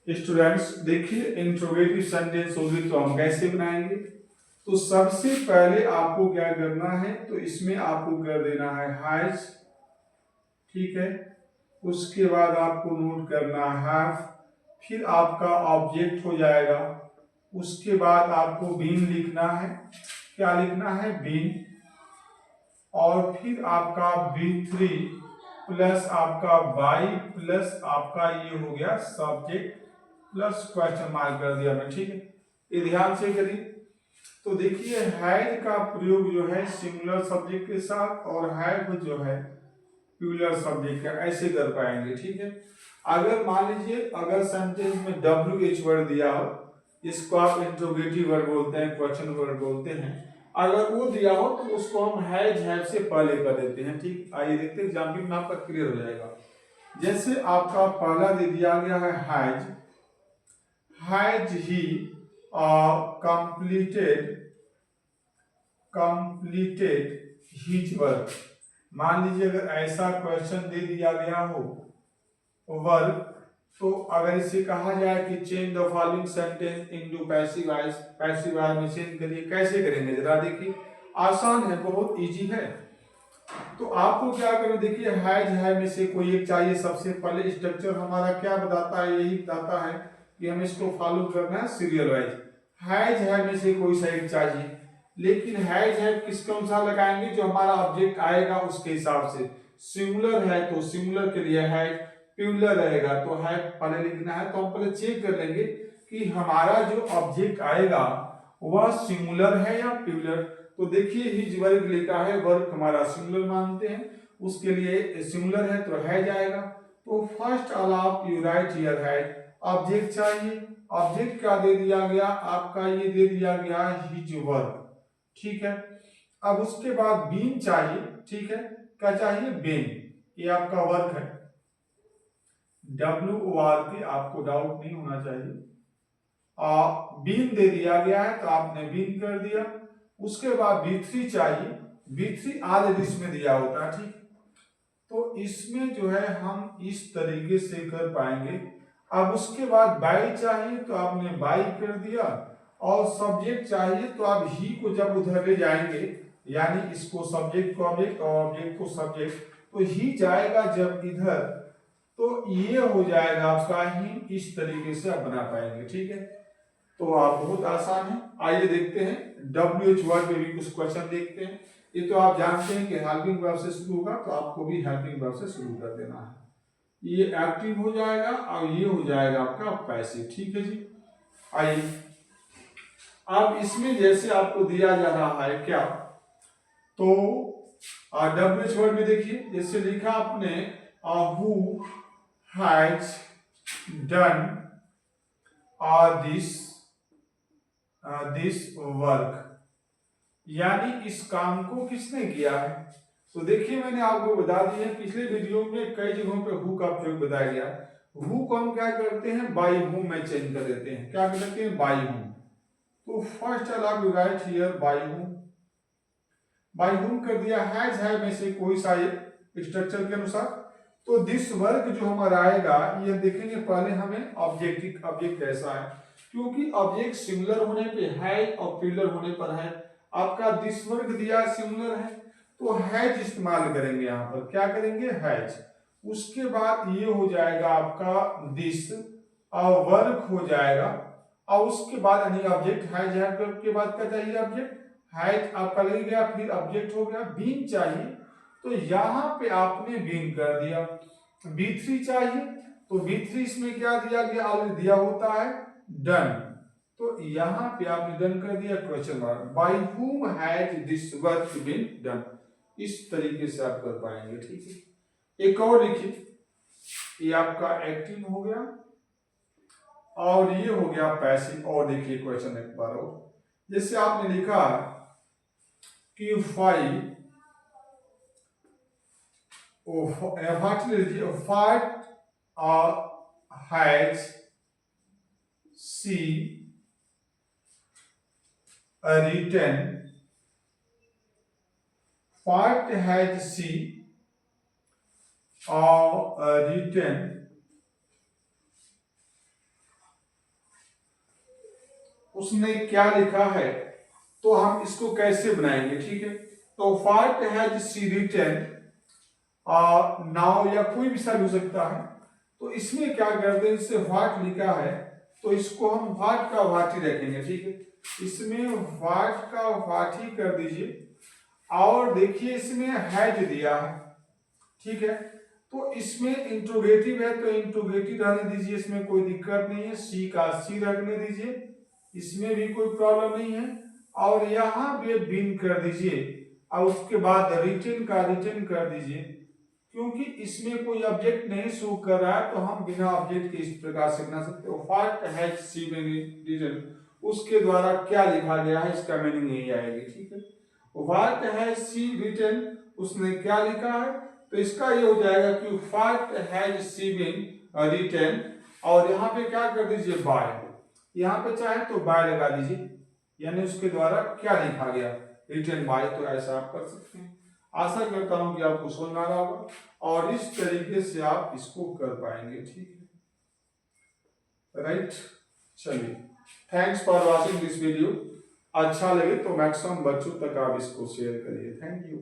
Students देखिए, interrogative sentence होगी तो हम कैसे बनाएंगे। तो सबसे पहले आपको क्या करना है, तो इसमें आपको कर देना है हैज, ठीक है। उसके बाद आपको नोट करना है हैव, फिर आपका ऑब्जेक्ट हो जाएगा। उसके बाद आपको बीन लिखना है। क्या लिखना है? बीन। और फिर आपका B3 प्लस आपका बाई प्लस आपका ये हो गया सब्जेक्ट प्लस क्वेश्चन मार्क कर दिया मैं, ठीक है। ये ध्यान से करिए। तो देखिए हैज का प्रयोग जो है सिंगुलर सब्जेक्ट के साथ और हैव जो है प्लूरल सब्जेक्ट का ऐसे कर पाएंगे, ठीक है। अगर मान लीजिए अगर सेंटेंस में WH वर्ड दिया हो, इसको आप इंट्रोगेटिव वर्ड बोलते हैं, क्वेश्चन वर्ड बोलते हैं, अगर वो दिया हो तो उसको हम हैज हैव से पहले कर देते हैं, ठीक। आइए देखते हैं एग्जाम्पल में आपका क्लियर हो जाएगा। जैसे आपका पहला दे दिया गया है has he completed his work. मान लीजिए अगर ऐसा क्वेश्चन दे दिया गया हो वर्क, तो अगर इसे कहा जाए कि change the following sentence into passive voice, passive voice में चेंज करिए, कैसे करेंगे जरा देखिए। आसान है, बहुत इजी है। तो आपको क्या करें, देखिए हैज है में से कोई एक चाहिए। सबसे पहले स्ट्रक्चर हमारा क्या बताता है, यही बताता है कि हमें इसको फॉलो करना है सीरियल वाइज। हैज है में से कोई सा एक चाहिए, लेकिन हैज है किसके अनुसार लगाएंगे, जो हमारा ऑब्जेक्ट आएगा उसके हिसाब से। सिंगुलर है तो सिंगुलर के लिए हैज, प्लूरल रहेगा तो हैव पहले लिखना है। तो हम पहले चेक कर लेंगे कि हमारा जो ऑब्जेक्ट आएगा वह सिंगुलर है या प्लूरल। तो देखिए हिज वर्क लिखा है, वर्क हमारा सिंगुलर मानते हैं, उसके लिए सिंगुलर है तो है जाएगा। तो first alap you right here है, ऑब्जेक्ट चाहिए। ऑब्जेक्ट क्या दे दिया गया आपका, ये दे दिया गया हिज वर्क, ठीक है। अब उसके बाद बीन चाहिए, ठीक है। क्या चाहिए? बीन, ये आपका वर्क है। WORK, आपको डाउट नहीं होना चाहिए। बीन दे दिया गया है तो आपने बीन कर दिया। उसके बाद B3 चाहिए, B3 आधे दिश में दिया होता है, ठीक। तो इसमें जो है हम इस तरीके से कर पाएंगे। अब उसके बाद बाई चाहिए तो आपने बाई कर दिया, और सब्जेक्ट चाहिए तो आप ही को जब उधर ले जाएंगे, यानी इसको सब्जेक्ट को ऑब्जेक्ट और ऑब्जेक्ट को सब्जेक्ट, तो ही जाएगा जब इधर, तो ये हो जाएगा आपका ही। इस तरीके से आप बना पाएंगे, ठीक है। तो आप बहुत आसान है। आइए देखते हैं WH वर्ड में भी कुछ क्वेश्चन देखते हैं। ये तो आप जानते हैं कि हेल्पिंग वर्ब से शुरू होगा, तो आपको भी हेल्पिंग वर्ब से शुरू कर देना है। ये एक्टिव हो जाएगा और ये हो जाएगा आपका पैसिव, ठीक है जी। आइए अब इसमें जैसे आपको दिया जा रहा है क्या, तो WH वर्ड में देखिए जैसे लिखा आपने who has done this work, यानी इस काम को किसने किया है। तो देखिए मैंने आपको बता दिया पिछले वीडियो में कई जगहों पे हु का प्रयोग बताया गया। हु को हम क्या करते हैं, बाय हुम में चेंज कर देते हैं। क्या कर देते हैं? By whom. तो first allow you right here by whom, by whom कर दिया। हैज है में से कोई सा एक स्ट्रक्चर के अनुसार। तो दिस वर्क जो हमारा आएगा, ये देखेंगे पहले हमें ऑब्जेक्ट कैसा है, क्योंकि ऑब्जेक्ट सिंगुलर होने पे है और प्लूरल होने पर है। आपका दिस वर्क दिया सिंगुलर है तो हैज इस्तेमाल करेंगे, यहां पर क्या करेंगे? हैज। उसके बाद ये हो जाएगा आपका दिस, और वर्क हो जाएगा, और उसके बाद यानी ऑब्जेक्ट हैज है के बाद क्या चाहिए? ऑब्जेक्ट हैज आपका लग गया, फिर ऑब्जेक्ट हो गया। बीन चाहिए तो यहां पे आपने बीन कर दिया। B3 चाहिए तो B3 इसमें क्या दिया गया? ऑलरेडी दिया होता है डन, तो यहां पे आपने डन कर दिया question mark. By whom has this work been done. इस तरीके से आप कर पाएंगे, ठीक है। एक और लिखिए, ये आपका एक्टिव हो गया और ये हो गया पैसिव। और देखिए क्वेश्चन एक बार और, जैसे आपने लिखा कि five fight has she written, what has she written उसने क्या लिखा है, तो हम इसको कैसे बनाएंगे, ठीक है। तो what has she written, now या कोई भी शब्द हो सकता है। तो इसमें क्या करते हैं, इससे व्हाट लिखा है तो इसको हम व्हाट का व्हाट ही रखेंगे, ठीक है। इसमें व्हाट का व्हाट ही कर दीजिए। और देखिए इसमें हैज दिया है, ठीक है। तो इसमें इंट्रोगेटिव है तो इंट्रोगेटिव रहने दीजिए, इसमें कोई दिक्कत नहीं है। सी का सी रखने दीजिए, इसमें भी कोई प्रॉब्लम नहीं है। और यहां भी बीन कर दीजिए और उसके बाद रिटन का रिटन कर दीजिए। क्योंकि इसमें कोई ऑब्जेक्ट नहीं शो कर रहा है तो हम बिना ऑब्जेक्ट के इस प्रकार से बना सकते हो। What has she been written, उसके द्वारा क्या लिखा गया है इसका मीनिंग यही आएगी, ठीक है। व्हाट हैज शी रिटन, उसने क्या लिखा है, तो इसका ये हो जाएगा कि what has she been written. और यहाँ पे क्या कर दीजिए, बाय। यहाँ पे चाहे तो बाय लगा दीजिए, यानी उसके द्वारा क्या लिखा गया, रिटन बाय। तो ऐसा आप कर सकते हैं। आशा करता हूं कि आपको समझ में आ रहा होगा और इस तरीके से आप इसको कर पाएंगे, ठीक है, राइट। चलिए, thanks for watching this video. अच्छा लगे तो मैक्सिमम बच्चों तक आप इसको शेयर करिए। Thank you.